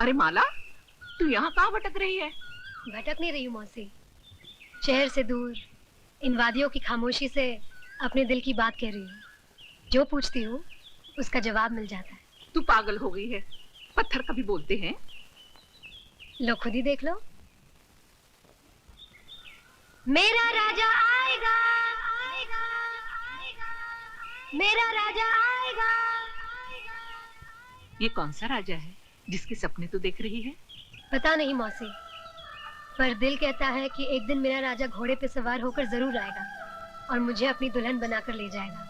अरे माला, तू यहाँ कहाँ भटक रही है? भटक नहीं रही हूँ मौसी, शहर से दूर इन वादियों की खामोशी से अपने दिल की बात कह रही हूँ। जो पूछती हूँ उसका जवाब मिल जाता है। तू पागल हो गई है, पत्थर कभी बोलते हैं? लो खुद ही देख लो। मेरा राजा आएगा, आएगा, आएगा, मेरा राजा आएगा, आएगा। ये कौन सा राजा है जिसके सपने तू देख रही है? पता नहीं मौसी, पर दिल कहता है कि एक दिन मेरा राजा घोड़े पे सवार होकर जरूर आएगा और मुझे अपनी दुल्हन बनाकर ले जाएगा।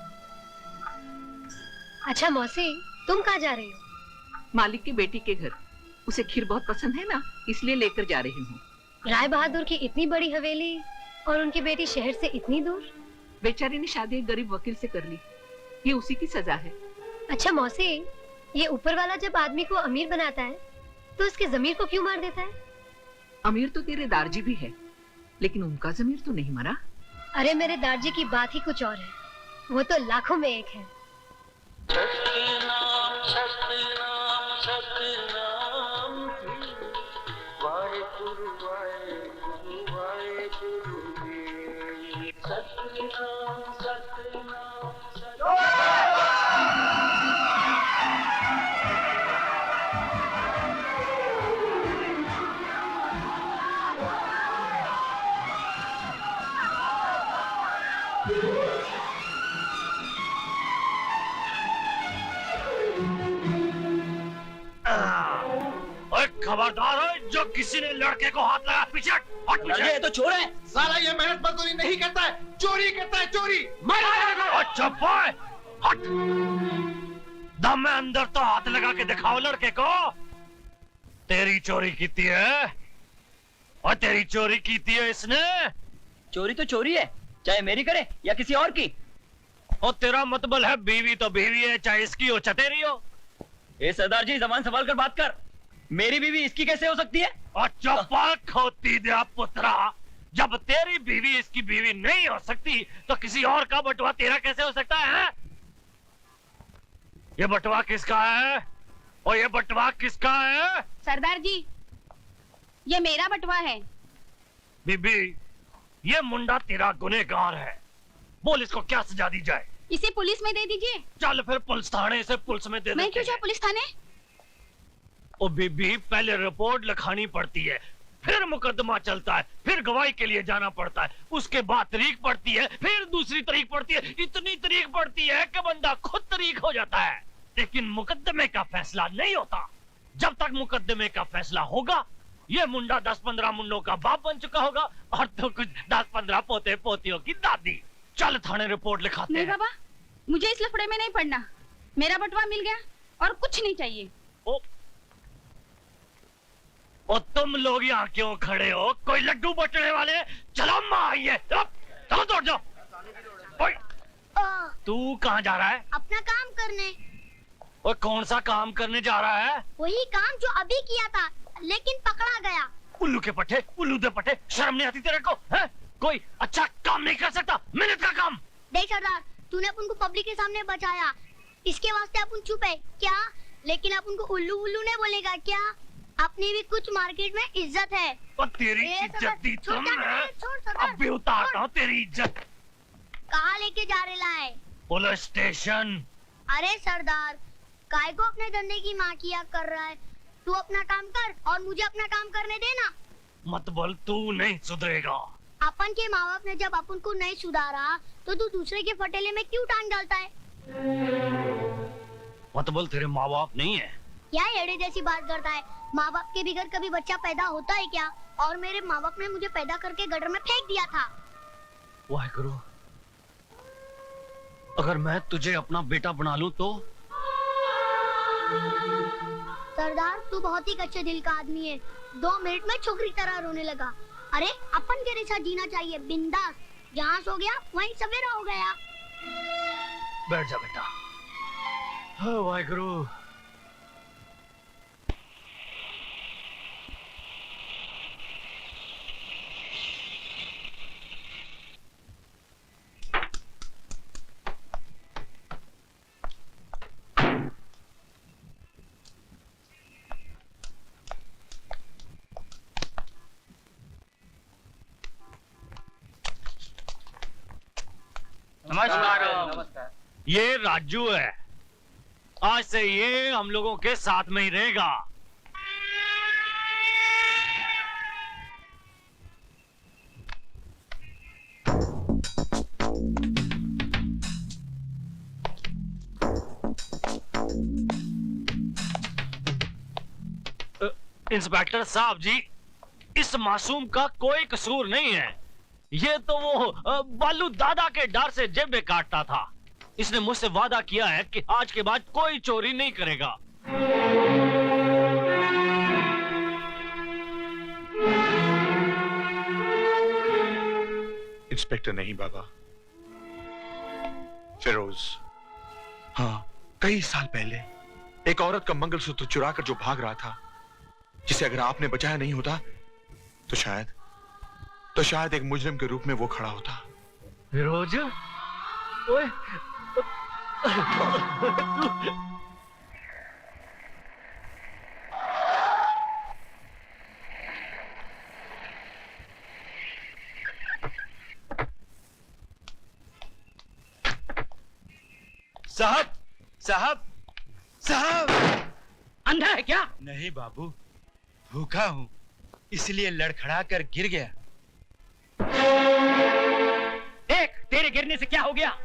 अच्छा मौसी, तुम कहाँ जा रही हो? मालिक की बेटी के घर। उसे खीर बहुत पसंद है ना, इसलिए लेकर जा रही हूँ। राय बहादुर की इतनी बड़ी हवेली और उनकी बेटी शहर से इतनी दूर? बेचारी ने शादी एक गरीब वकील से कर ली, ये उसी की सजा है। अच्छा मौसी, ये ऊपर वाला जब आदमी को अमीर बनाता है तो उसकी जमीर को क्यों मार देता है? अमीर तो तेरे दारजी भी है, लेकिन उनका जमीर तो नहीं मरा। अरे मेरे दारजी की बात ही कुछ और है, वो तो लाखों में एक है। सतनाम सतनाम सतनाम वाहेगुरु वाहेगुरु वाहेगुरु सतनाम सतनाम खबरदार हो, जो किसी ने लड़के को हाथ लगा पीछे हट, पीछे। ये तो चोर है। साला ये मेहनत मजदूरी नहीं करता है, चोरी करता है, चोरी। अच्छा बोल, हट। दम में अंदर तो हाथ लगा के दिखाओ लड़के को। तेरी चोरी की है और तेरी चोरी की है इसने। चोरी तो चोरी है, चाहे मेरी करे या किसी और की। और तेरा मतलब है बीवी तो बीवी है, चाहे इसकी हो चाहे तेरी हो। ए सरदार जी, जबान संभाल कर बात कर। मेरी बीवी इसकी कैसे हो सकती है? अच्छा पाक होती दे पुत्रा, जब तेरी बीवी इसकी बीवी नहीं हो सकती तो किसी और का बटुआ तेरा कैसे हो सकता है? ये बटुआ किसका है और ये बटुआ किसका है? सरदार जी, ये मेरा बटुआ है। बीबी, ये मुंडा तेरा गुनहगार है, बोल इसको क्या सजा दी जाए? इसे पुलिस में दे दीजिए। चल फिर पुलिस थाने से पुलिस में दे दे। मैं क्यों जाऊं पुलिस थाने? ओ बीबी, पहले रिपोर्ट लिखानी पड़ती है, फिर मुकदमा चलता है, फिर गवाही के लिए जाना पड़ता है, उसके बाद तारीख पड़ती है, फिर दूसरी तारीख पड़ती है, इतनी तारीख पड़ती है कि बंदा खुद तारीख हो जाता है। लेकिन मुकदमे का फैसला नहीं होता। जब तक मुकदमे का फैसला होगा, ये मुंडा 10-15 मुंडों का बाप बन चुका होगा और तो कुछ 10-15 पोते पोतियों की दादी। चल थाने रिपोर्ट लिखाते हैं। नहीं बाबा, मुझे इस लफड़े में नहीं पड़ना। मेरा बटुआ मिल गया और कुछ नहीं चाहिए। और तुम लोग यहाँ क्यों खड़े हो? कोई लड्डू बटने वाले? चलो माँ आइए, चलो दौड़ जाओ। तू कहाँ जा रहा है? अपना काम करने। और कौन सा काम करने जा रहा है? वही काम जो अभी किया था, लेकिन पकड़ा गया। उल्लू के पट्टे, उल्लू दे पट्टे, शर्म नहीं आती तेरे को? है? कोई अच्छा काम नहीं कर सकता, मेहनत का काम। देख सरदार, तूने अपन को पब्लिक के सामने बचाया, इसके वास्ते अपन चुप है क्या? लेकिन अपन को उल्लू उल्लू नहीं बोलेगा क्या? अपनी भी कुछ मार्केट में इज्जत है। और तेरी इज्जत दी तुम है? अब भी उतारता हूँ तेरी इज्जत। कहाँ लेके जा रहे है? Police station. अरे सरदार, काय को अपने धंधे की माँ किया कर रहा है? तू अपना काम कर और मुझे अपना काम करने देना। मत बोल, तू नहीं सुधरेगा। अपन के माँ बाप ने जब अपन को नहीं सुधारा तो तू दूसरे के फटेले में क्यों टांग डालता है? मत बोल, तेरे माँ बाप नहीं है? क्या एड़े जैसी बात करता है? माँ बाप के बगैर कभी बच्चा पैदा होता है क्या? और मेरे माँ बाप ने मुझे पैदा करके गटर में फेंक दिया था। वाहेगुरु, अगर मैं तुझे अपना बेटा बना लूं तो? सरदार, तू बहुत ही कच्चे दिल का आदमी है। 2 मिनट में छोकरी तरह रोने लगा। अरे अपन के जैसा जीना चाहिए, बिंदास। जहाँ सो गया वहीं सवेरा हो गया। बैठ जा बेटा। वाहेगुरु। ये राजू है। आज से ये हम लोगों के साथ में ही रहेगा। इंस्पेक्टर साहब जी, इस मासूम का कोई कसूर नहीं है। ये तो वो बालू दादा के डर से जेबें काटता था। इसने मुझसे वादा किया है कि आज के बाद कोई चोरी नहीं करेगा। इंस्पेक्टर नहीं बाबा, फिरोज। हाँ, कई साल पहले एक औरत का मंगलसूत्र चुरा कर जो भाग रहा था, जिसे अगर आपने बचाया नहीं होता तो शायद एक मुजरिम के रूप में वो खड़ा होता। फिरोज, ओए, साहब साहब साहब, अंधा है क्या? नहीं बाबू, भूखा हूँ, इसलिए लड़खड़ा कर गिर गया। देख, तेरे गिरने से क्या हो गया?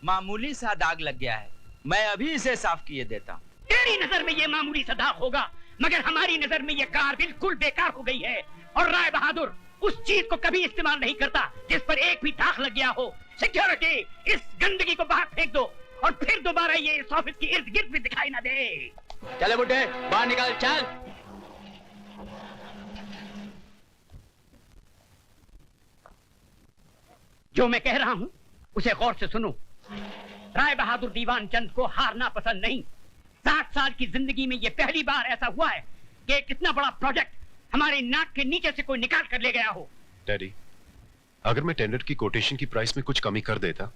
मामूली सा दाग लग गया है, मैं अभी इसे साफ किए देता हूँ। तेरी नजर में ये मामूली सा दाग होगा, मगर हमारी नजर में ये कार बिल्कुल बेकार हो गई है। और राय बहादुर उस चीज को कभी इस्तेमाल नहीं करता जिस पर एक भी दाग लग गया हो। सिक्योरिटी, इस गंदगी को बाहर फेंक दो और फिर दोबारा ये इस ऑफिस की इर्द गिर्द भी दिखाई ना दे। चले बुड्ढे, बाहर निकल, चल। जो मैं कह रहा हूँ उसे गौर से सुनो। राय बहादुर दीवान चंद को हारना पसंद नहीं। 60 साल की जिंदगी में ये पहली बार ऐसा हुआ है कि कितना बड़ा प्रोजेक्ट हमारे नाक के नीचे से कोई निकाल कर ले गया हो। डैडी, अगर मैं टेंडर की कोटेशन की प्राइस में कुछ कमी कर देता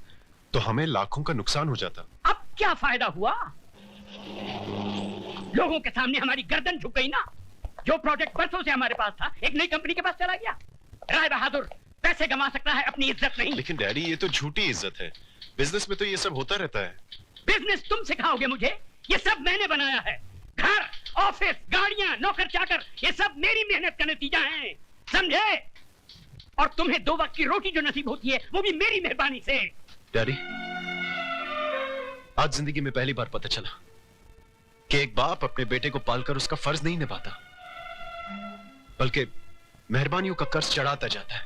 तो हमें लाखों का नुकसान हो जाता। अब क्या फायदा हुआ? लोगों के सामने हमारी गर्दन झुक गई ना। जो प्रोजेक्ट बरसों से हमारे पास था, एक नई कंपनी के पास चला गया। राय बहादुर पैसे कमा सकता है, अपनी इज्जत नहीं। लेकिन डैडी, ये तो झूठी इज्जत है। बिजनेस में तो ये सब होता रहता है। बिजनेस तुम सिखाओगे मुझे? ये सब मैंने बनाया है। घर, ऑफिस, गाड़ियां, नौकर चाकर, ये सब मेरी मेहनत का नतीजा है, समझे? और तुम्हें 2 वक्त की रोटी जो नसीब होती है वो भी मेरी मेहरबानी से। डैडी, आज जिंदगी में पहली बार पता चला कि एक बाप अपने बेटे को पालकर उसका फर्ज नहीं निभाता, बल्कि मेहरबानियों का कर्ज चढ़ाता जाता है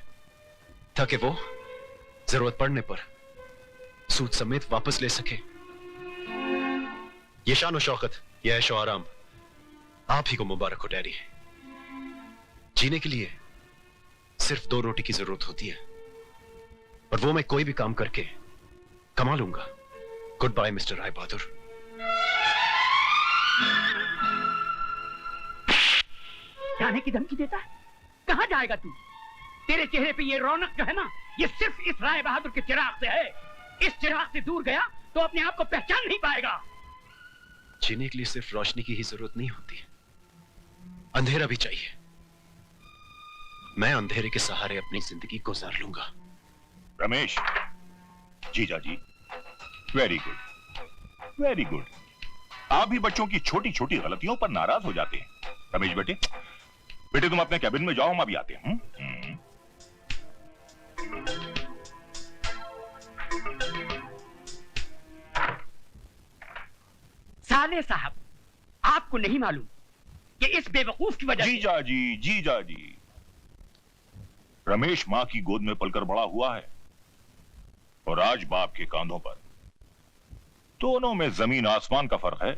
ताकि वो जरूरत पड़ने पर सूद समेत वापस ले सके। ये शान और शौकत, ये ऐशो आराम आप ही को मुबारक हो डैडी। जीने के लिए सिर्फ 2 रोटी की जरूरत होती है, और वो मैं कोई भी काम करके कमा लूंगा। Good bye mister Rai Bahadur. जाने की धमकी देता है? कहां जाएगा तू? तेरे चेहरे पे ये रौनक जो है ना, ये सिर्फ इस राय बहादुर के चिराग से है। इस चिराग से दूर गया तो अपने आप को पहचान नहीं पाएगा। जीने के लिए सिर्फ रोशनी की ही जरूरत नहीं होती, अंधेरा भी चाहिए। मैं अंधेरे के सहारे अपनी जिंदगी गुजार लूंगा। रमेश, जीजा जी, वेरी गुड, वेरी गुड। आप भी बच्चों की छोटी छोटी गलतियों पर नाराज हो जाते हैं। रमेश बेटे, बेटे तुम अपने कैबिन में जाओ, हम अभी आते हैं। साले साहब, आपको नहीं मालूम कि इस बेवकूफ की वजह से। जीजा जी, जीजा जी, रमेश मां की गोद में पलकर बड़ा हुआ है और आज बाप के कांधों पर। दोनों में जमीन आसमान का फर्क है।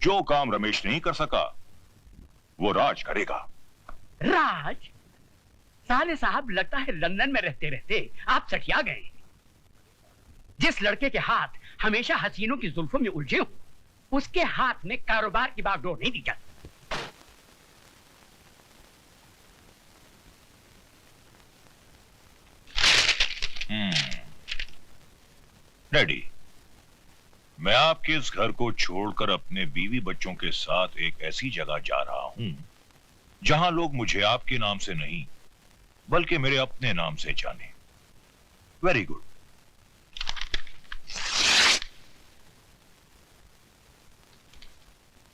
जो काम रमेश नहीं कर सका वो राज करेगा। राज? साले साहब, लगता है लंदन में रहते रहते आप सठिया गए। जिस लड़के के हाथ हमेशा हसीनों की जुल्फों में उलझे हो, उसके हाथ में कारोबार की बागडोर नहीं दी जाती। डैडी, मैं आपके इस घर को छोड़कर अपने बीवी बच्चों के साथ एक ऐसी जगह जा रहा हूं जहां लोग मुझे आपके नाम से नहीं बल्कि मेरे अपने नाम से जाने। Very good.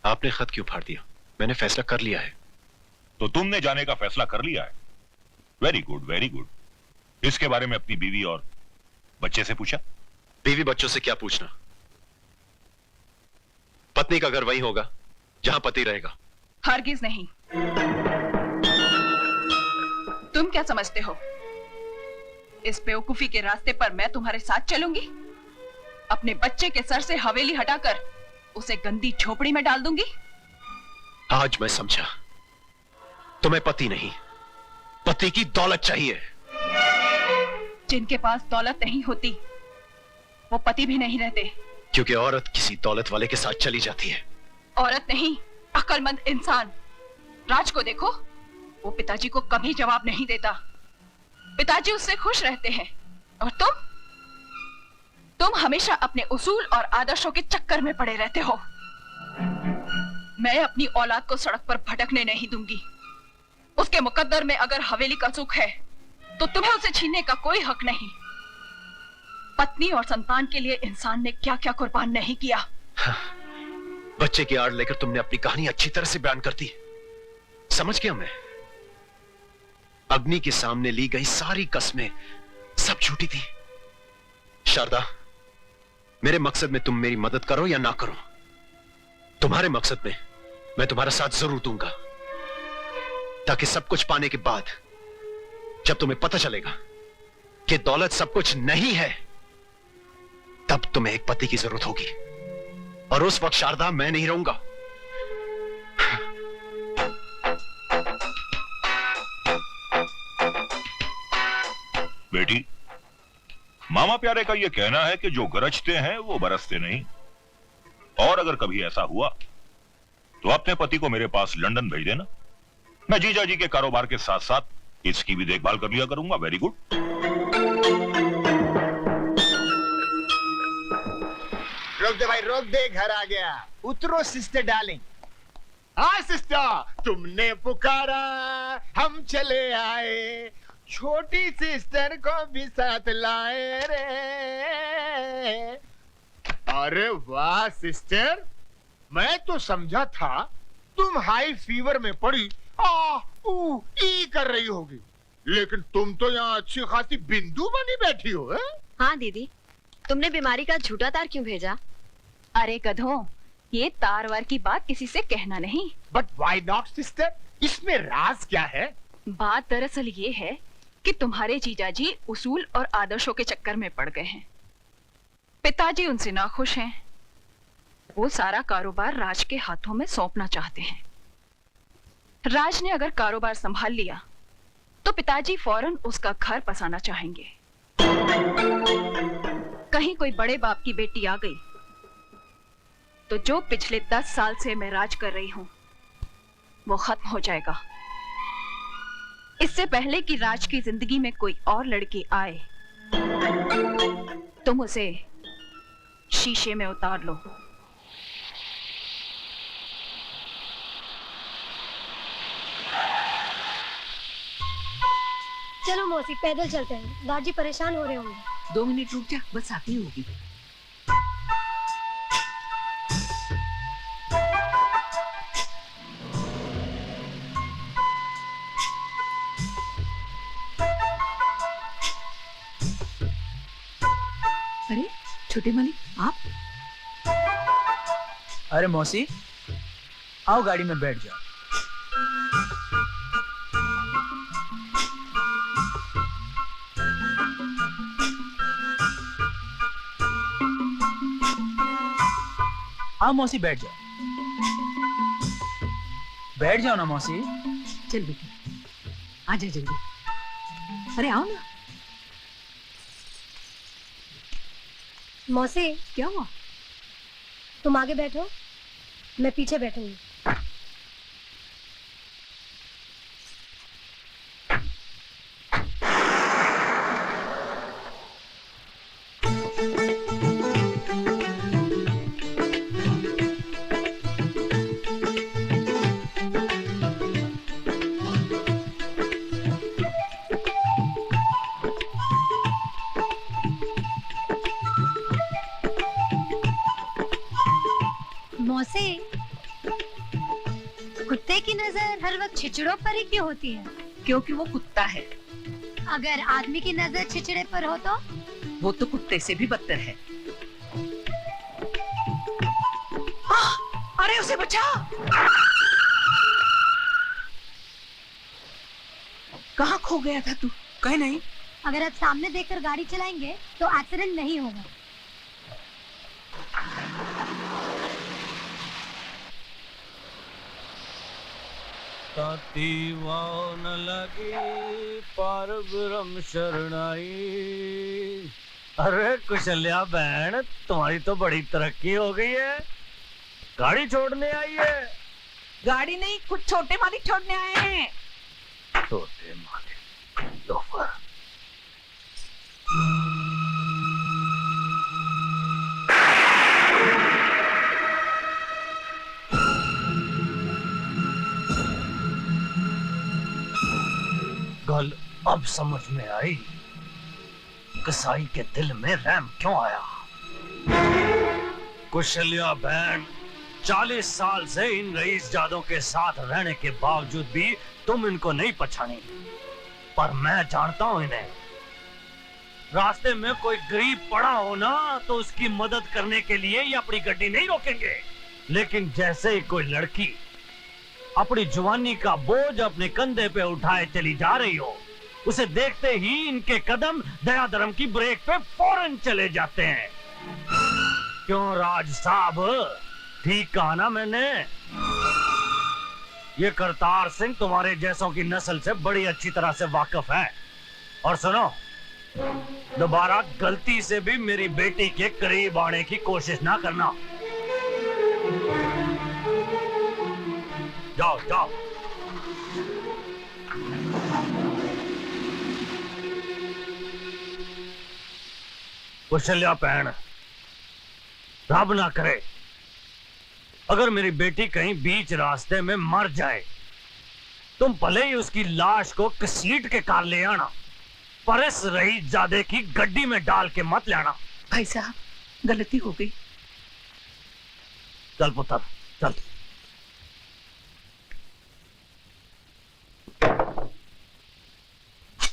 आपने खत क्यों फाड़ दिया? मैंने फैसला कर लिया है। तो तुमने जाने का फैसला कर लिया है? Very good, very good. इसके बारे में अपनी बीवी और बच्चे से पूछा? बीवी बच्चों से क्या पूछना? पत्नी का घर वही होगा जहां पति रहेगा। हरगिज नहीं। तुम क्या समझते हो, इस बेवकूफी के रास्ते पर मैं तुम्हारे साथ चलूंगी? अपने बच्चे के सर से हवेली हटाकर उसे गंदी झोपड़ी में डाल दूंगी? आज मैं समझा, तुम्हें पति नहीं, पति की दौलत चाहिए। जिनके पास दौलत नहीं होती वो पति भी नहीं रहते। क्योंकि औरत किसी दौलत वाले के साथ चली जाती है। औरत नहीं, अक्लमंद इंसान। राज को देखो, वो पिताजी को कभी जवाब नहीं देता। पिताजी उससे खुश रहते हैं, और तुम हमेशा अपने उसूल और आदर्शों के चक्कर में पड़े रहते हो। मैं अपनी औलाद को सड़क पर भटकने नहीं दूंगी। उसके मुकद्दर में अगर हवेली का सुख है तो तुम्हें उसे छीनने का कोई हक नहीं। पत्नी और संतान के लिए इंसान ने क्या क्या कुर्बान नहीं किया। हाँ, बच्चे की आड़ लेकर तुमने अपनी कहानी अच्छी तरह से बयान कर दी। समझ गया मैं। अग्नि के सामने ली गई सारी कस्में सब झूठी थी। शारदा, मेरे मकसद में तुम मेरी मदद करो या ना करो, तुम्हारे मकसद में मैं तुम्हारा साथ जरूर दूंगा, ताकि सब कुछ पाने के बाद जब तुम्हें पता चलेगा कि दौलत सब कुछ नहीं है, तब तुम्हें एक पति की जरूरत होगी। और उस वक्त शारदा मैं नहीं रहूंगा। बेटी, मामा प्यारे का यह कहना है कि जो गरजते हैं वो बरसते नहीं। और अगर कभी ऐसा हुआ तो अपने पति को मेरे पास लंदन भेज देना। मैं जीजा जी के कारोबार के साथ साथ इसकी भी देखभाल कर लिया करूंगा। Very good. रोक दे भाई, रोक दे, घर आ गया। उतरो सिस्टर डार्लिंग। हाँ सिस्टर, तुमने पुकारा हम चले आए, छोटी सिस्टर को भी साथ लाए रे। अरे वाह सिस्टर, मैं तो समझा था तुम हाई फीवर में पड़ी ई कर रही होगी, लेकिन तुम तो यहाँ अच्छी खासी बिंदु बनी बैठी हो। है? हाँ दीदी, तुमने बीमारी का झूठा तार क्यों भेजा? अरे गधों, ये तार वार की बात किसी से कहना नहीं। बट व्हाई नॉट सिस्टर, इसमें राज क्या है? बात दरअसल ये है कि तुम्हारे जीजाजी उसूल और आदर्शों के चक्कर में पड़ गए हैं। पिताजी उनसे नाखुश हैं। वो सारा कारोबार राज के हाथों में सौंपना चाहते हैं। राज ने अगर कारोबार संभाल लिया तो पिताजी फौरन उसका घर बसाना चाहेंगे। कहीं कोई बड़े बाप की बेटी आ गई तो जो पिछले 10 साल से मैं राज कर रही हूं वो खत्म हो जाएगा। इससे पहले कि राज की जिंदगी में कोई और लड़की आए, तुम उसे शीशे में उतार लो। चलो मौसी, पैदल चलते हैं, दादी परेशान हो रहे होंगे। 2 मिनट रुक जा, बस आती होगी। अरे छोटे मालिक, आप? अरे मौसी, आओ गाड़ी में बैठ जाओ। आओ मौसी, बैठ जाओ। बैठ जाओ ना मौसी। चल बेटी, आजा जल्दी। अरे आओ ना। मौसी, क्या हुआ? तुम आगे बैठो, मैं पीछे बैठूंगी। मौसी, कुत्ते की नजर हर वक्त छिचड़ों पर ही क्यों होती है? क्योंकि वो कुत्ता है। अगर आदमी की नजर छिचड़े पर हो तो? वो तो कुत्ते से भी बदतर है। अरे उसे बचा। कहाँ खो गया था तू? कहीं नहीं। अगर आप सामने देखकर गाड़ी चलाएंगे तो एक्सीडेंट नहीं होगा। ताती वाव न लगी पार ब्रह्म शरणाई। अरे कुशल्या बहन, तुम्हारी तो बड़ी तरक्की हो गई है, गाड़ी छोड़ने आई है। गाड़ी नहीं, कुछ छोटे मालिक छोड़ने आए हैं। छोटे मालिक लोफर। गल अब समझ में आई, कसाई के दिल में रहम क्यों आया। कुशल्या बहन, 40 साल से इन रईस जादों के साथ रहने के बावजूद भी तुम इनको नहीं पहचानी, पर मैं जानता हूं इन्हें। रास्ते में कोई गरीब पड़ा हो ना तो उसकी मदद करने के लिए ये अपनी गड्डी नहीं रोकेंगे, लेकिन जैसे ही कोई लड़की अपनी जवानी का बोझ अपने कंधे पे उठाए चली जा रही हो, उसे देखते ही इनके कदम दया धर्म की ब्रेक पे फौरन चले जाते हैं। क्यों राज साहब, ठीक कहा ना मैंने? ये करतार सिंह तुम्हारे जैसों की नस्ल से बड़ी अच्छी तरह से वाकिफ है। और सुनो, दोबारा गलती से भी मेरी बेटी के करीब आने की कोशिश ना करना। जाओ जाओ। कुशल्या बहन, रब ना करे अगर मेरी बेटी कहीं बीच रास्ते में मर जाए, तुम भले ही उसकी लाश को घसीट के कार ले आना, पर इस रईसजादे की गड्डी में डाल के मत ले आना। भाई साहब, गलती हो गई। चल पुत्र चल।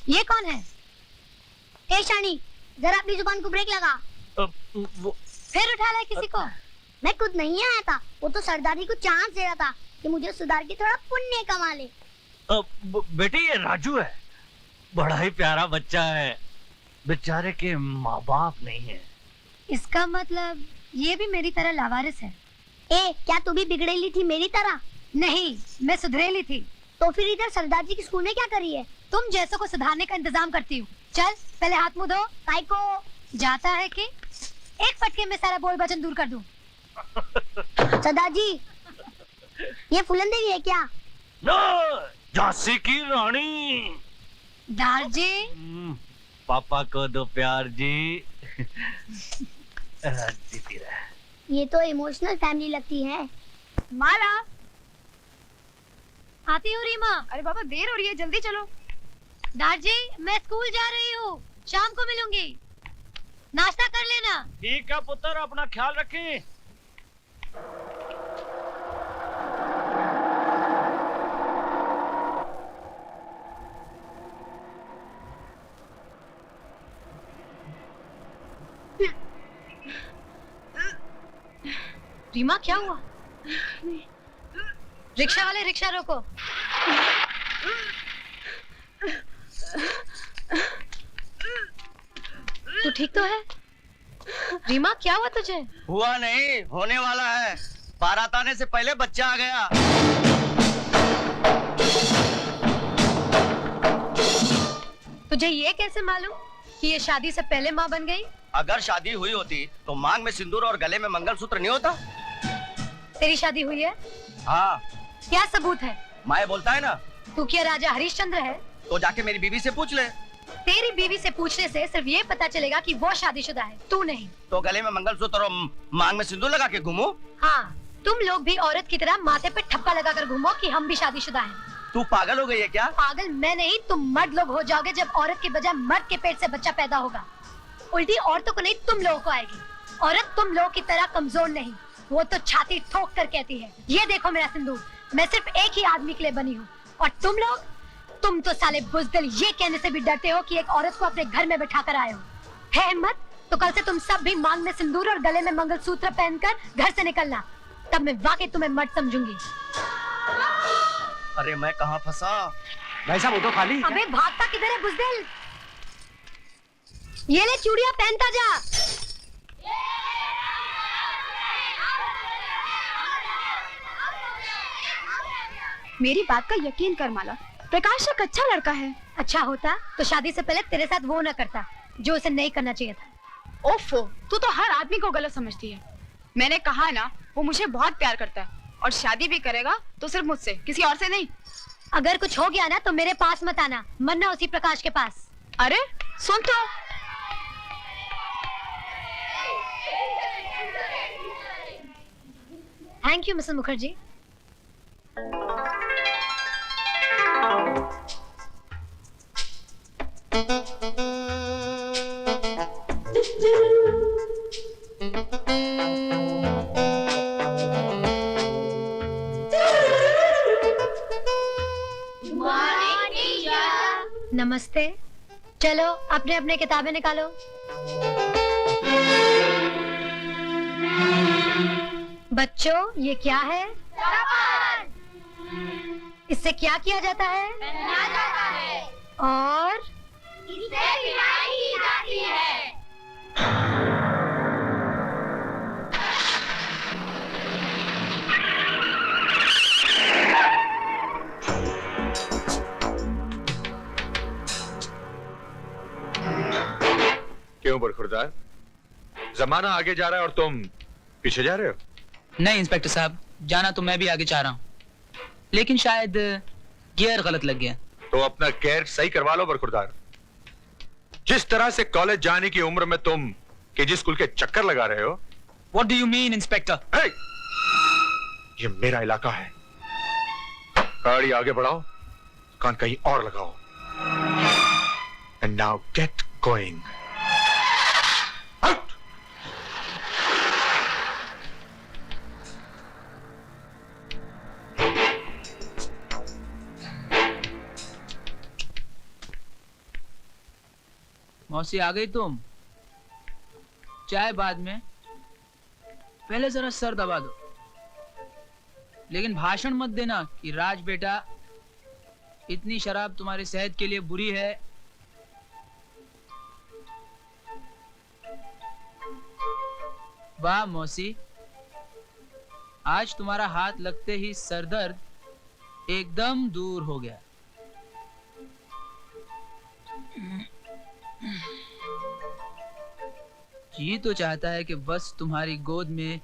ये कौन है? ए शानी, जरा अपनी जुबान को ब्रेक लगा। फिर उठा लाए किसी को? मैं खुद नहीं आया था, वो तो सरदार जी को चांस दे रहा था कि मुझे सुधार के थोड़ा पुण्य कमा ले। बेटी ये राजू है, बड़ा ही प्यारा बच्चा है, बेचारे के माँ बाप नहीं है। इसका मतलब ये भी मेरी तरह लावारिस है। ए, क्या तू भी बिगड़ेली थी मेरी तरह? नहीं, मैं सुधरेली थी। तो फिर इधर सरदार जी की स्कूल में क्या करी है? तुम जैसों को सुधारने का इंतजाम करती हूँ। चल पहले हाथ मुंह धो। काय को जाता है कि एक फटके में सारा बोल वचन दूर कर दूं। सरदार जी, ये फूलन देवी है क्या? नो, झांसी की रानी। दार जी, पापा को दो प्यार जी। जीती रहे। ये तो इमोशनल फैमिली लगती है। माला, आती हूँ रीमा। अरे बाबा देर हो रही है, जल्दी चलो। दार जी, मैं स्कूल जा रही हूँ, शाम को मिलूंगी, नाश्ता कर लेना। ठीक है पुत्र, अपना ख्याल रखें। रीमा, क्या हुआ? रिक्शा वाले, रिक्शा रोको। तू ठीक तो है? रीमा, क्या हुआ तुझे? हुआ नहीं, होने वाला है। बारात आने से पहले बच्चा आ गया। तुझे ये कैसे मालूम कि ये शादी से पहले माँ बन गई? अगर शादी हुई होती तो मांग में सिंदूर और गले में मंगलसूत्र नहीं होता। तेरी शादी हुई है? हाँ। क्या सबूत है? माए बोलता है ना। तू क्या राजा हरिश्चंद्र है? तो जाके मेरी बीवी से पूछ ले। तेरी बीवी से पूछने से सिर्फ ये पता चलेगा कि वो शादीशुदा है, तू नहीं। तो गले में मंगलसूत्र और मांग में सिंदूर लगा के घूमो। हाँ, तुम लोग भी औरत की तरह माथे पे ठप्पा लगाकर घूमो कि हम भी शादीशुदा हैं। तू पागल हो गई है क्या? पागल मैं नहीं, तुम मर्द लोग हो जाओगे जब औरत के बजाय मर्द के पेट से बच्चा पैदा होगा। उल्टी औरतों को नहीं, तुम लोगों को आएगी। औरत तुम लोगों की तरह कमजोर नहीं, वो तो छाती ठोक कर कहती है, ये देखो मेरा सिंदूर, मैं सिर्फ एक ही आदमी के लिए बनी हूँ, और तुम तो साले बुज़दिल ये कहने से भी डरते हो कि एक औरत को अपने घर में बिठा कर आए हो। है हिम्मत तो कल से तुम सब भी मांग में सिंदूर और गले में मंगलसूत्र पहनकर घर से निकलना, तब मैं वाकई तुम्हें मर्द समझूंगी। अरे मैं कहाँ फंसा? भाई साहब वो तो खाली। अबे भागता किधर है बुज़दिल? ये ले चूड़ियां पहनता जा। मेरी बात का यकीन कर माला, प्रकाश एक अच्छा लड़का है। अच्छा होता तो शादी से पहले तेरे साथ वो न करता जो उसे नहीं करना चाहिए था। ओफो, तू तो हर आदमी को गलत समझती है। मैंने कहा ना, वो मुझे बहुत प्यार करता है और शादी भी करेगा तो सिर्फ मुझसे, किसी और से नहीं। अगर कुछ हो गया ना तो मेरे पास मत आना, मरना उसी प्रकाश के पास। अरे सुन तो, थैंक यू मिस्टर मुखर्जी। नमस्ते। चलो अपने अपने किताबें निकालो। बच्चों ये क्या है? इससे क्या किया जाता है? और इससे विदाई की जाती है। क्यों बरखुरदार, जमाना आगे जा रहा है और तुम पीछे जा रहे हो? नहीं इंस्पेक्टर साहब, जाना तो मैं भी आगे चाह रहा हूँ, लेकिन शायद गियर गलत लग गया। तो अपना गियर सही करवा लो बरखुरदार। जिस तरह से कॉलेज जाने की उम्र में तुम केजी स्कूल के चक्कर लगा रहे हो। What do you mean, inspector? hey! ये मेरा इलाका है। गाड़ी आगे बढ़ाओ, कान कहीं और लगाओ। And now get going. मौसी आ गई तुम? चाय बाद में, पहले जरा सर दबा दो। लेकिन भाषण मत देना कि राज बेटा इतनी शराब तुम्हारी सेहत के लिए बुरी है। वाह मौसी, आज तुम्हारा हाथ लगते ही सरदर्द एकदम दूर हो गया। जी तो चाहता है कि बस तुम्हारी गोद में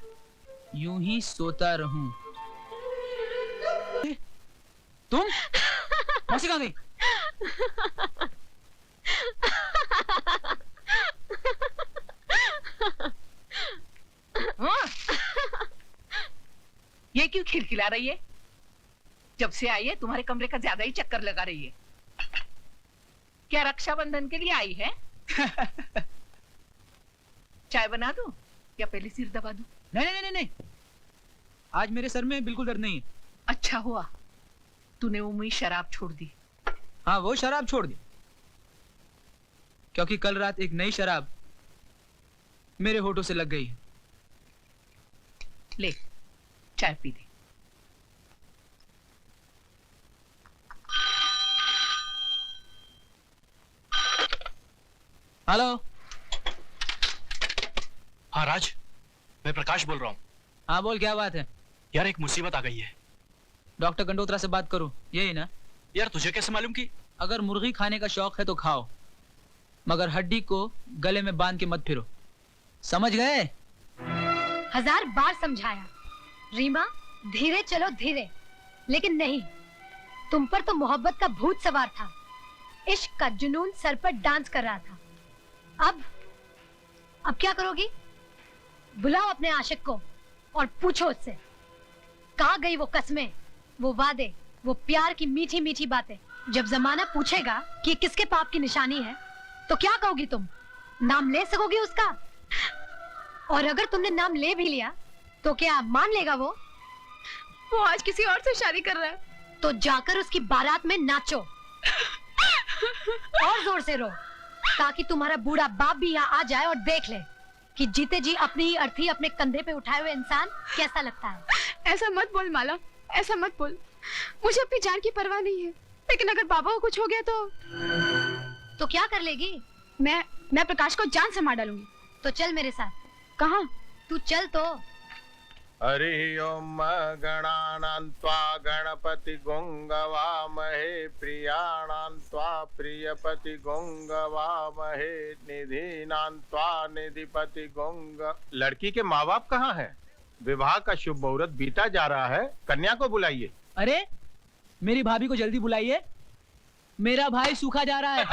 यूं ही सोता रहूं। तुम मौसी कहाँ गई? ये क्यों खिलखिला रही है? जब से आई है तुम्हारे कमरे का ज्यादा ही चक्कर लगा रही है। क्या रक्षाबंधन के लिए आई है? चाय बना दूं या पहले सिर दबा दूं? नहीं, आज मेरे सर में बिल्कुल दर्द नहीं है। अच्छा हुआ तूने वो मुई शराब छोड़ दी। हाँ वो शराब छोड़ दी, क्योंकि कल रात एक नई शराब मेरे होठों से लग गई। ले चाय पी दे। हेलो। हाँ राज, मैं प्रकाश बोल रहा हूँ। हाँ बोल, क्या बात है? यार एक मुसीबत आ गई है। डॉक्टर गंडोत्रा से बात करूं, यही ना? यार तुझे कैसे मालूम कि? अगर मुर्गी खाने का शौक है तो खाओ, मगर हड्डी को गले में बांध के मत फिरो, समझ गए? 1000 बार समझाया रीमा, धीरे चलो धीरे, लेकिन नहीं, तुम पर तो मोहब्बत का भूत सवार था। इश्क का जुनून सर पर डांस कर रहा था। अब क्या करोगी? बुलाओ अपने आशिक को और पूछो उससे, कहाँ गई वो कस्में, वो वादे, वो प्यार की मीठी मीठी बातें। जब जमाना पूछेगा कि किसके पाप की निशानी है, तो क्या कहोगी तुम? नाम ले सकोगी उसका? और अगर तुमने नाम ले भी लिया तो क्या मान लेगा वो? वो आज किसी और से शादी कर रहा है। तो जाकर उसकी बारात में नाचो और जोर से रो, ताकि तुम्हारा बूढ़ा बाप भी यहाँ आ जाए और देख ले कि जीते जी अपनी ही अर्थी अपने कंधे पे उठाए हुए इंसान कैसा लगता है। ऐसा मत बोल माला, ऐसा मत बोल। मुझे अपनी जान की परवाह नहीं है, लेकिन अगर बाबा को कुछ हो गया तो क्या कर लेगी? मैं प्रकाश को जान से मार डालूंगी। तो चल मेरे साथ। कहाँ? तू चल तो। हरि ओम गणानान्त्वा गणपति गोंगवामहे प्रियाणान्त्वा प्रियपति गोंगवामहे निधीनान्त्वा निधिपति गोंग। लड़की के माँ बाप कहाँ हैं? विवाह का शुभ मुहूर्त बीता जा रहा है, कन्या को बुलाइए। अरे मेरी भाभी को जल्दी बुलाइए, मेरा भाई सूखा जा रहा है।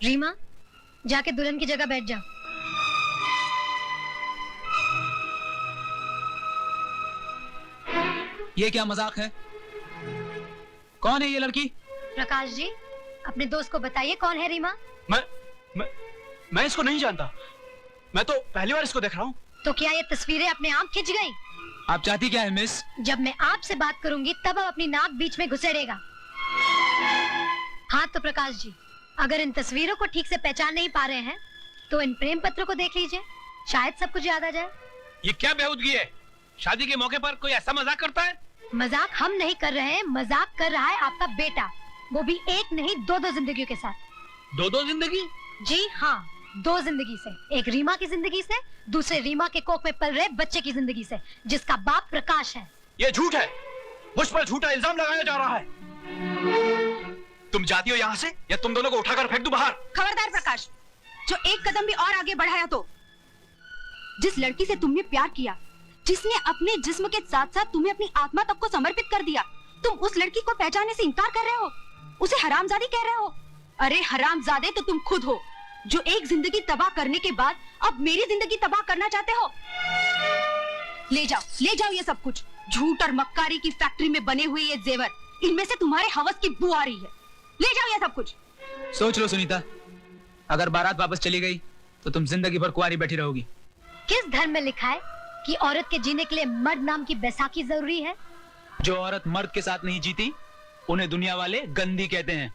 रीमा, जाके दुल्हन की जगह बैठ जाओ। ये क्या मजाक है? कौन है ये लड़की? प्रकाश जी, अपने दोस्त को बताइए कौन है रीमा। मैं इसको नहीं जानता, मैं तो पहली बार इसको देख रहा हूँ। तो क्या ये तस्वीरें अपने आप खिंच गई? आप चाहती क्या है मिस? जब मैं आपसे बात करूंगी तब आप अपनी नाक बीच में घुसेड़ेगा। हाँ तो प्रकाश जी, अगर इन तस्वीरों को ठीक से पहचान नहीं पा रहे हैं तो इन प्रेम पत्रों को देख लीजिए, शायद सब कुछ याद आ जाए। ये क्या बेहूदगी है? शादी के मौके पर कोई ऐसा मजाक करता है? मजाक हम नहीं कर रहे हैं, मजाक कर रहा है आपका बेटा, वो भी एक नहीं दो जिंदगियों के साथ। दो जिंदगी? जी हाँ, 2 जिंदगी से। एक रीमा की जिंदगी से, दूसरे रीमा के कोख में पल रहे बच्चे की जिंदगी से, जिसका बाप प्रकाश है। ये झूठ है, मुझ पर झूठा इल्जाम लगाया जा रहा है। तुम जाती हो यहाँ से या तुम दोनों को उठाकर फेंक दूं बाहर। खबरदार प्रकाश, जो एक कदम भी और आगे बढ़ाया तो। जिस लड़की से तुमने प्यार किया, जिसने अपने जिस्म के साथ साथ तुम्हें अपनी आत्मा तक को समर्पित कर दिया, तुम उस लड़की को पहचानने से इनकार कर रहे हो, उसे हरामजादी कह रहे हो। अरे हरामजादे तो तुम खुद हो, जो एक जिंदगी तबाह करने के बाद अब मेरी जिंदगी तबाह करना चाहते हो। ले जाओ ये सब कुछ। झूठ और मक्कारी की फैक्ट्री में बने हुए ये जेवर, इनमें से तुम्हारे हवस की बू आ रही है। ले जाओ ये सब कुछ। सोच लो सुनीता, अगर बारात वापस चली गई तो तुम जिंदगी भर कुंवारी बैठी रहोगी। किस धर्म में लिखा है कि औरत के जीने के लिए मर्द नाम की बैसाखी जरूरी है? जो औरत मर्द के साथ नहीं जीती उन्हें दुनिया वाले गंदी कहते हैं।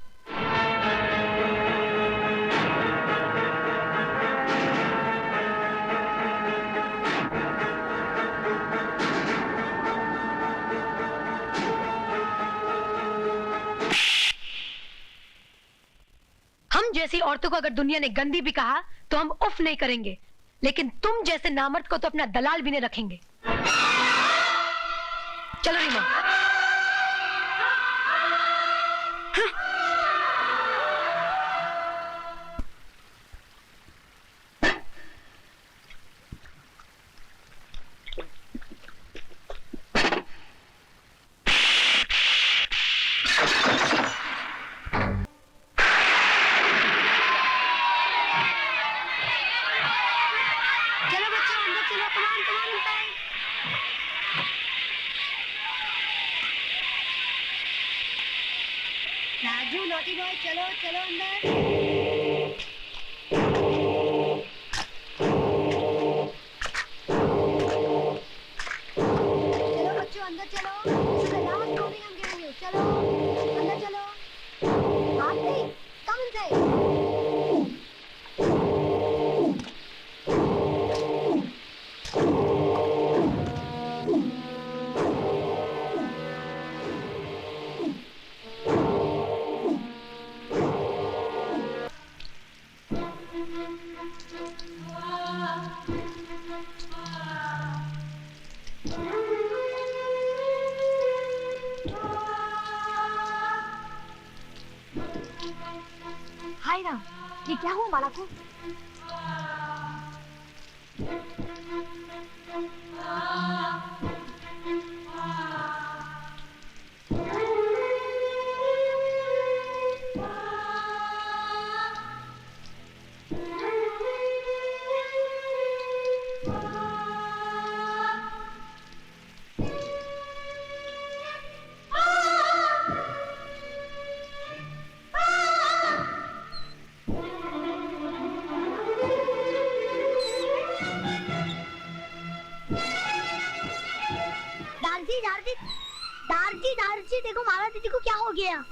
हम जैसी औरतों को अगर दुनिया ने गंदी भी कहा तो हम उफ नहीं करेंगे, लेकिन तुम जैसे नामर्द को तो अपना दलाल भी नहीं रखेंगे। चलो रीमा। राजू नॉटी बॉय, चलो चलो अंदर। चलो बच्चों अंदर चलो। चलो अंदर चलो। आरती, come inside। हाय राम, ये क्या हुआ माला को? दारजी देखो माला दीदी को क्या हो गया।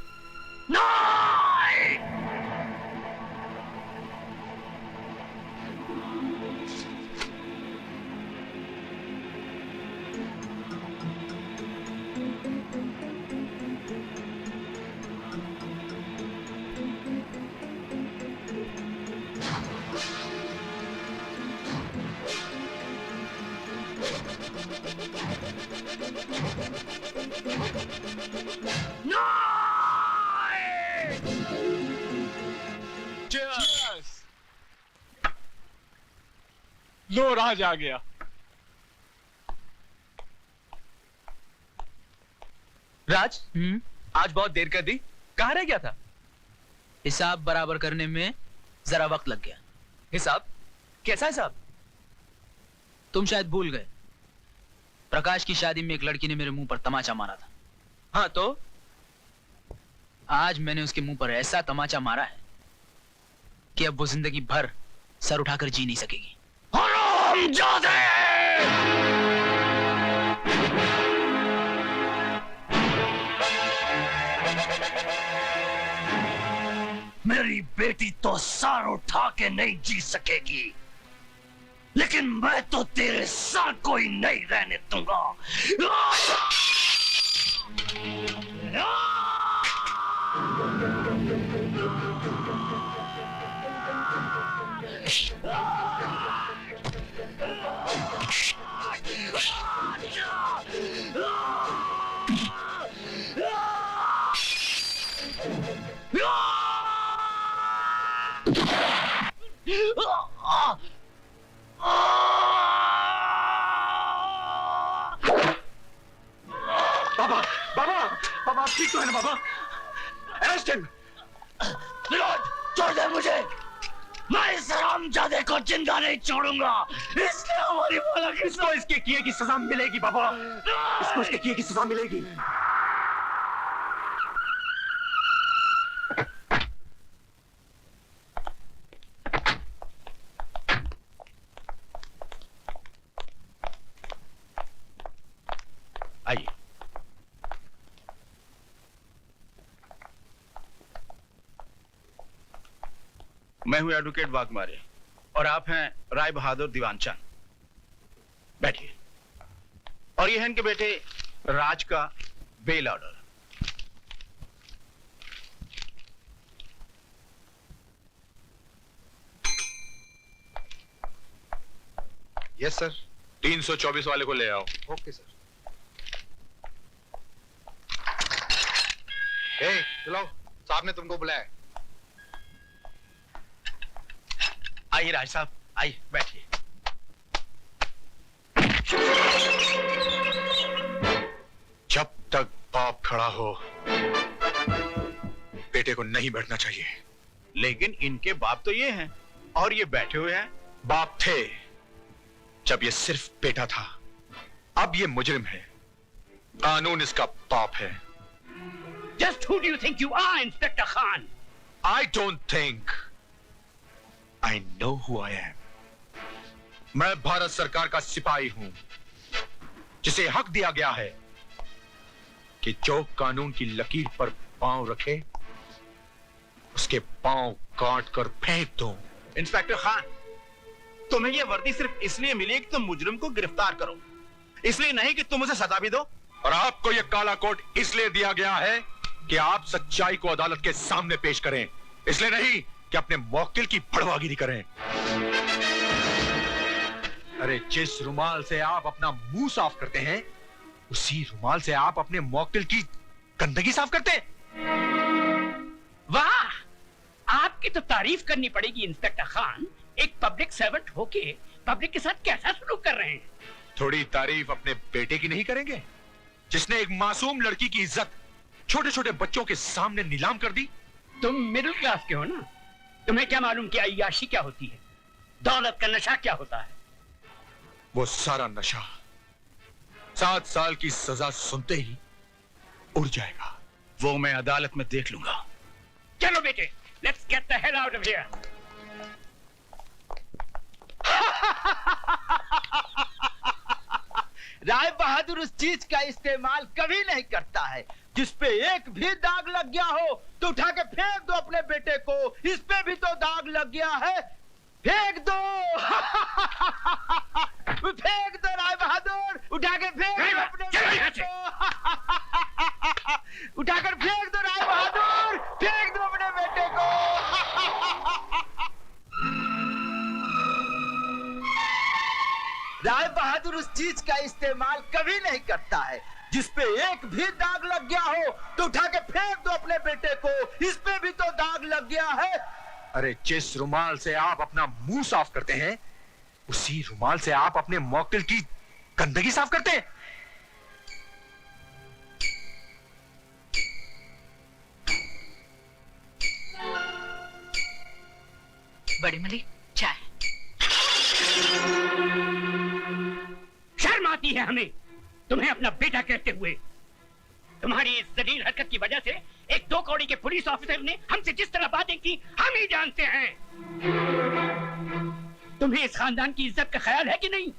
लो राज आ गया। राज, आज बहुत देर कर दी, कहाँ रह गया था? हिसाब बराबर करने में जरा वक्त लग गया। हिसाब? कैसा हिसाब? तुम शायद भूल गए, प्रकाश की शादी में एक लड़की ने मेरे मुंह पर तमाचा मारा था। हाँ तो आज मैंने उसके मुंह पर ऐसा तमाचा मारा है कि अब वो जिंदगी भर सर उठाकर जी नहीं सकेगी। हरामजादे! मेरी बेटी तो सर उठा के नहीं जी सकेगी, लेकिन मैं तो तेरे सर को ही नहीं रहने दूंगा। बाबा ठीक तो है ना बाबा? Arrest him! विराट, छोड़ दे मुझे। मैं इस हरामजादे को जिंदा नहीं छोड़ूंगा। इसने हमारी माला इसको इसके किए की सजा मिलेगी बाबा। इसको इसके किए की सजा मिलेगी। आइए। मैं हूं एडवोकेट वाघमारे और आप हैं राय बहादुर दीवानचंद। बैठिए। और ये है इनके बेटे राज का बेल ऑर्डर। Yes sir. 324 वाले को ले आओ। Okay sir. चलो, साहब ने तुमको बुलाया। आइए राज साहब, आइए बैठिए। जब तक बाप खड़ा हो बेटे को नहीं बैठना चाहिए। लेकिन इनके बाप तो ये हैं और ये बैठे हुए हैं। बाप थे जब ये सिर्फ बेटा था, अब ये मुजरिम है। कानून इसका बाप है। Just who do you think you are, Inspector Khan? I don't think. I know who I am. मैं भारत सरकार का सिपाही हूं, जिसे हक दिया गया है कि जो कानून की लकीर पर पांव रखे उसके पांव काट कर फेंक दो। इंस्पेक्टर खान, तुम्हें यह वर्दी सिर्फ इसलिए मिली कि तुम मुजरिम को गिरफ्तार करो, इसलिए नहीं कि तुम उसे सजा भी दो। और आपको यह काला कोट इसलिए दिया गया है कि आप सच्चाई को अदालत के सामने पेश करें, इसलिए नहीं कि अपने मौकिल की बड़वागिरी करें। अरे जिस रुमाल से आप अपना मुंह साफ करते हैं, उसी रुमाल से आप अपने मौकिल की गंदगी साफ करते हैं। वाह, आपकी तो तारीफ करनी पड़ेगी इंस्पेक्टर खान। एक पब्लिक सर्वेंट होके पब्लिक के साथ कैसा सलूक कर रहे हैं। थोड़ी तारीफ अपने बेटे की नहीं करेंगे, जिसने एक मासूम लड़की की इज्जत छोटे छोटे बच्चों के सामने नीलाम कर दी। तुम मिडिल क्लास के हो ना, तुम्हें क्या मालूम कि अय्याशी क्या होती है, दौलत का नशा क्या होता है। वो सारा नशा 7 साल की सजा सुनते ही उड़ जाएगा। वो मैं अदालत में देख लूंगा। चलो बेटे, let's get the hell out of here. Rai Bahadur उस चीज का इस्तेमाल कभी नहीं करता है जिस पे एक भी दाग लग गया हो तो उठा के फेंक दो अपने बेटे को। इस पे भी तो दाग लग गया है, फेंक दो। फेंक दो राय बहादुर, उठा के फेंक दो अपने बेटे को। उठाकर फेंक दो राय बहादुर, फेंक दो अपने बेटे को। राय बहादुर उस चीज का इस्तेमाल कभी नहीं करता है जिस पे एक भी दाग लग गया हो तो उठा के फेंक दो अपने बेटे को। इस पे भी तो दाग लग गया है। अरे जिस रुमाल से आप अपना मुंह साफ करते हैं उसी रुमाल से आप अपने मॉकटेल की गंदगी साफ करते हैं। बड़ी मलिक चाय। शर्म आती है हमें तुम्हें अपना बेटा कहते हुए। तुम्हारी इस जलील हरकत की वजह से एक 2 कौड़ी के पुलिस ऑफिसर ने हमसे जिस तरह बातें की हम ही जानते हैं। तुम्हें इस खानदान की इज्जत का ख्याल है कि नहीं?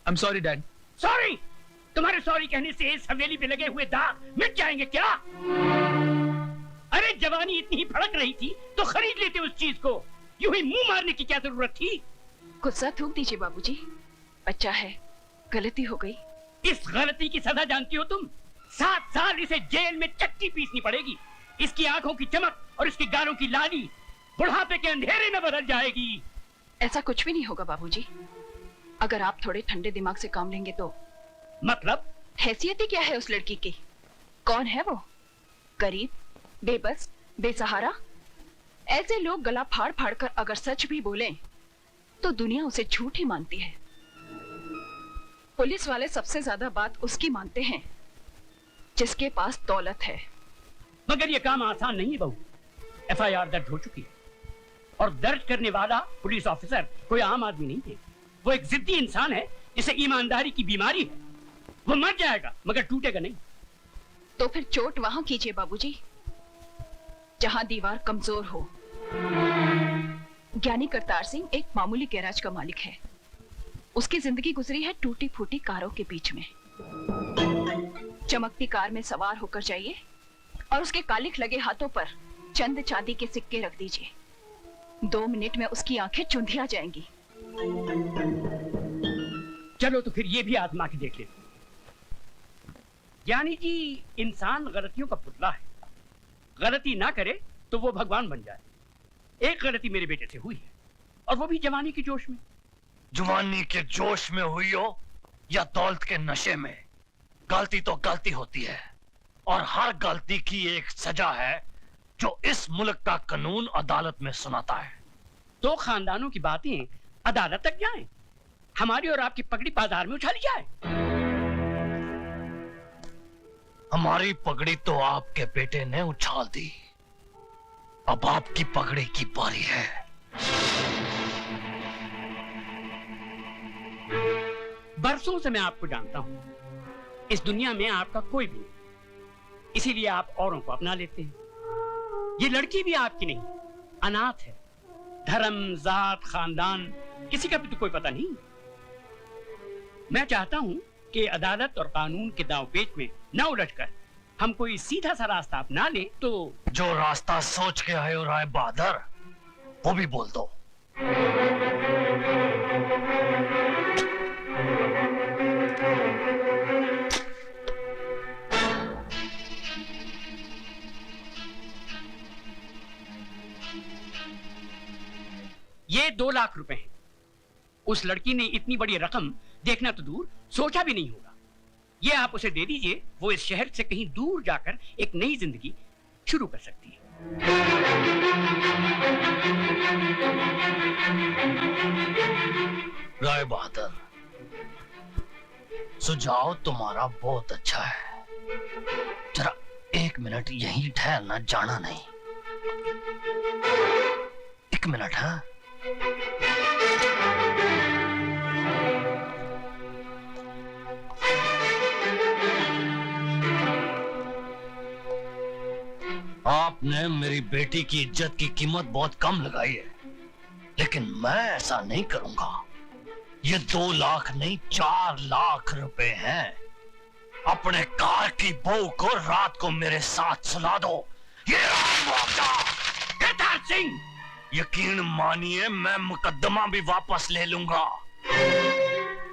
I'm sorry, Dad. सॉरी? तुम्हारे सॉरी कहने से इस हवेली पे लगे हुए दाग मिट जाएंगे क्या? अरे जवानी इतनी ही भड़क रही थी तो खरीद लेते उस चीज को। यूं ही मुंह मारने की क्या जरूरत थी? गुस्सा थूक दीजिए बाबूजी, बच्चा है, गलती हो गई। इस गलती की सजा जानती हो तुम? 7 साल इसे जेल में चक्की पीसनी पड़ेगी। इसकी आंखों की चमक और इसके गालों की लाली बुढ़ापे के अंधेरे में बदल जाएगी। ऐसा कुछ भी नहीं होगा बाबूजी, अगर आप थोड़े ठंडे दिमाग से काम लेंगे तो। मतलब? हैसियत ही क्या है उस लड़की की? कौन है वो? गरीब, बेबस, बेसहारा। ऐसे लोग गला फाड़ फाड़ कर अगर सच भी बोलें तो दुनिया उसे झूठ ही मानती है। पुलिस वाले सबसे ज्यादा बात उसकी मानते हैं जिसके पास दौलत है। मगर ये काम आसान नहीं है बहू। FIR दर्ज हो चुकी है और दर्ज करने वाला पुलिस ऑफिसर कोई आम आदमी नहीं है। वो एक जिद्दी इंसान है जिसे ईमानदारी की बीमारी है। वो मर जाएगा मगर टूटेगा नहीं। तो फिर चोट वहां कीजिए बाबूजी जहां दीवार कमजोर हो। ज्ञानी करतार सिंह एक मामूली गैराज का मालिक है। उसकी जिंदगी गुजरी है टूटी फूटी कारों के बीच में। चमकती कार में सवार होकर जाइए और उसके कालिख लगे हाथों पर चंद चांदी के सिक्के रख दीजिए। 2 मिनट में उसकी आंखें चुंधिया जाएंगी। चलो तो फिर ये भी आजमा के देख लेते। ज्ञानी जी इंसान गलतियों का पुतला है। गलती ना करे तो वो भगवान बन जाए। एक गलती मेरे बेटे से हुई है और वो भी जवानी के जोश में। जवानी के जोश में हुई हो या दौलत के नशे में, गलती तो गलती होती है और हर गलती की एक सजा है जो इस मुल्क का कानून अदालत में सुनाता है। 2 खानदानों की बातें अदालत तक जाएं, हमारी और आपकी पगड़ी बाजार में उछाली जाए। हमारी पगड़ी तो आपके बेटे ने उछाल दी, अब आपकी पगड़ी की बारी है। बरसों से मैं आपको जानता हूं। इस दुनिया में आपका कोई भी नहीं, इसीलिए आप औरों को अपना लेते हैं। ये लड़की भी आपकी नहीं, अनाथ है। धर्म, जात, खानदान किसी का भी तो कोई पता नहीं। मैं चाहता हूं कि अदालत और कानून के दांवपेच में न उलझकर हम कोई सीधा सा रास्ता अपना लें। तो जो रास्ता सोच के आए हो राय बहादुर, वो भी बोल दो। ये 2 लाख रुपए हैं। उस लड़की ने इतनी बड़ी रकम देखना तो दूर सोचा भी नहीं होगा। ये आप उसे दे दीजिए, वो इस शहर से कहीं दूर जाकर एक नई जिंदगी शुरू कर सकती है। राय बहादुर, सुझाव तुम्हारा बहुत अच्छा है। जरा 1 मिनट यहीं ठहरना, जाना नहीं। 1 मिनट। हाँ, आपने मेरी बेटी की इज्जत की कीमत बहुत कम लगाई है, लेकिन मैं ऐसा नहीं करूंगा। ये 2 लाख नहीं 4 लाख रुपए हैं। अपने कार की बहू को रात को मेरे साथ सुला दो। ये रहा मुआवजा। करतार सिंह, यकीन मानिए मैं मुकदमा भी वापस ले लूंगा।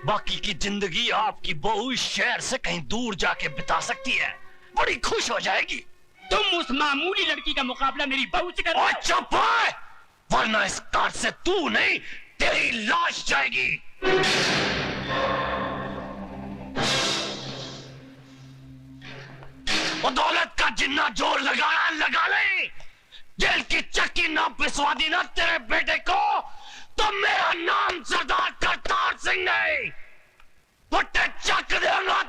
बाकी की जिंदगी आपकी बहू इस शहर से कहीं दूर जाके बिता सकती है, बड़ी खुश हो जाएगी। तुम उस मामूली लड़की का मुकाबला मेरी बहू से कर। चुप है, वरना इस कार से तू नहीं तेरी लाश जाएगी। और दौलत का जिन्ना जोर लगाना लगा ले। जेल की चक्की ना पिसवा दी ना तेरे बेटे को तो मेरा नाम सरदार करतार सिंह नहीं, पट्टे चक देना